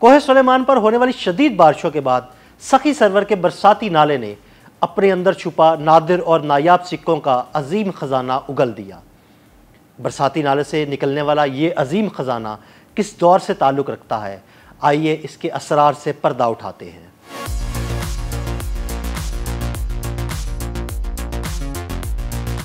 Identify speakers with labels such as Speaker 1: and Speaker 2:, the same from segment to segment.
Speaker 1: कोहे सुलेमान पर होने वाली शदीद बारिशों के बाद सखी सरवर के बरसाती नाले ने अपने अंदर छुपा नादिर और नायाब सिक्कों का अजीम खजाना उगल दिया। बरसाती नाले से निकलने वाला ये अजीम खजाना किस दौर से ताल्लुक़ रखता है, आइए इसके असरार से पर्दा उठाते हैं।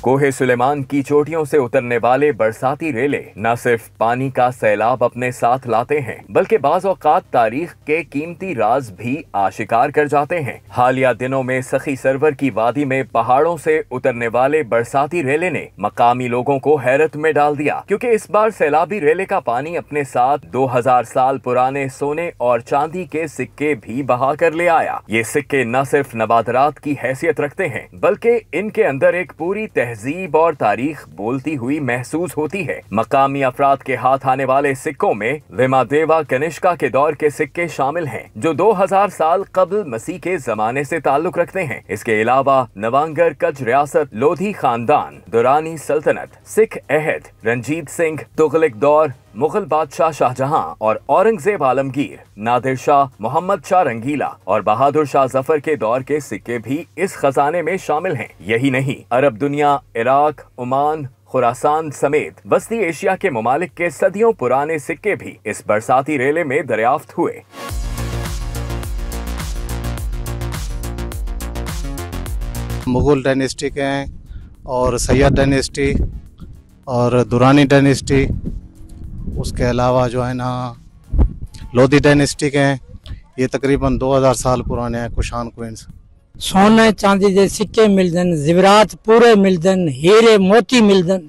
Speaker 2: कोहे सुलेमान की चोटियों से उतरने वाले बरसाती रेले न सिर्फ पानी का सैलाब अपने साथ लाते हैं, बल्कि बाज़ औक़ात तारीख के कीमती राज भी आशिकार कर जाते हैं। हालिया दिनों में सखी सरवर की वादी में पहाड़ों से उतरने वाले बरसाती रेले ने मकामी लोगों को हैरत में डाल दिया, क्योंकि इस बार सैलाबी रेले का पानी अपने साथ 2000 साल पुराने सोने और चांदी के सिक्के भी बहा कर ले आया। ये सिक्के न सिर्फ नबादरात की हैसियत रखते हैं, बल्कि इनके अंदर एक पूरी तहजीब और तारीख बोलती हुई महसूस होती है। मकामी अफराद के हाथ आने वाले सिक्कों में विमादेवा कनिष्का के दौर के सिक्के शामिल हैं, जो 2000 साल कबल मसीह के जमाने से ताल्लुक रखते हैं। इसके अलावा नवांगर कच रियासत लोधी खानदान, दुरानी सल्तनत, सिख अहद, रंजीत सिंह, तुगलक दौर, मुगल बादशाह शाहजहां और औरंगजेब आलमगीर, नादिर शाह, मोहम्मद शाह रंगीला और बहादुर शाह जफर के दौर के सिक्के भी इस खजाने में शामिल हैं। यही नहीं, अरब दुनिया, इराक, ओमान, खुरासान समेत वस्ती एशिया के ममालिक के सदियों पुराने सिक्के भी इस बरसाती रेले में दरियाफ्त हुए।
Speaker 3: मुगल डायनेस्टी के हैं और सैयद डायनेस्टी और दुरानी डायनेस्टी, उसके अलावा जो है ना लोधी डायनेस्टी के हैं। ये तकरीबन 2000 साल पुराने हैं। कुशान क्वींस
Speaker 4: सोने चांदी के सिक्के मिलदन, ज़ेवरात पूरे मिलदन, हीरे मोती मिलदन।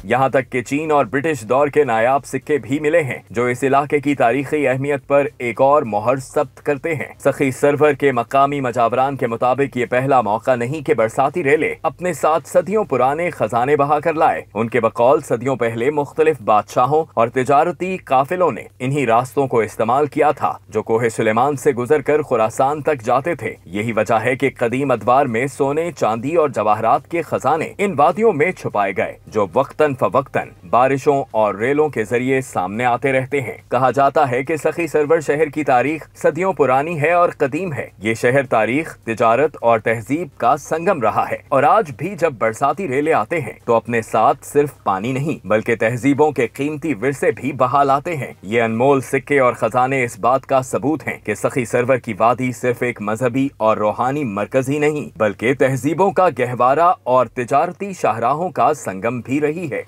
Speaker 2: यहाँ तक कि चीन और ब्रिटिश दौर के नायाब सिक्के भी मिले हैं, जो इस इलाके की तारीखी अहमियत पर एक और मोहर सब्त करते हैं। सखी सरवर के मकामी मजावरान के मुताबिक ये पहला मौका नहीं कि बरसाती रेले अपने साथ सदियों पुराने खजाने बहा कर लाए। उनके बकौल सदियों पहले मुख्तलिफ बादशाहों और तिजारती काफिलों ने इन्हीं रास्तों को इस्तेमाल किया था, जो कोहे सुलेमान से गुजर कर खुरासान तक जाते थे। यही वजह है कि कदीम अदवार में सोने, चांदी और जवाहरात के खजाने इन वादियों में छुपाए गए, जो वक्तन फवक्तन बारिशों और रेलों के जरिए सामने आते रहते हैं। कहा जाता है कि सखी सरवर शहर की तारीख सदियों पुरानी है और कदीम है। ये शहर तारीख, तिजारत और तहजीब का संगम रहा है, और आज भी जब बरसाती रेले आते हैं तो अपने साथ सिर्फ पानी नहीं, बल्कि तहजीबों के कीमती विरसे भी बहा लाते हैं। ये अनमोल सिक्के और खजाने इस बात का सबूत हैं कि सखी सरवर की वादी सिर्फ एक मजहबी और रूहानी मरकज ही नहीं, बल्कि तहजीबों का गहवारा और तिजारती शाहराहों का संगम भी रही है।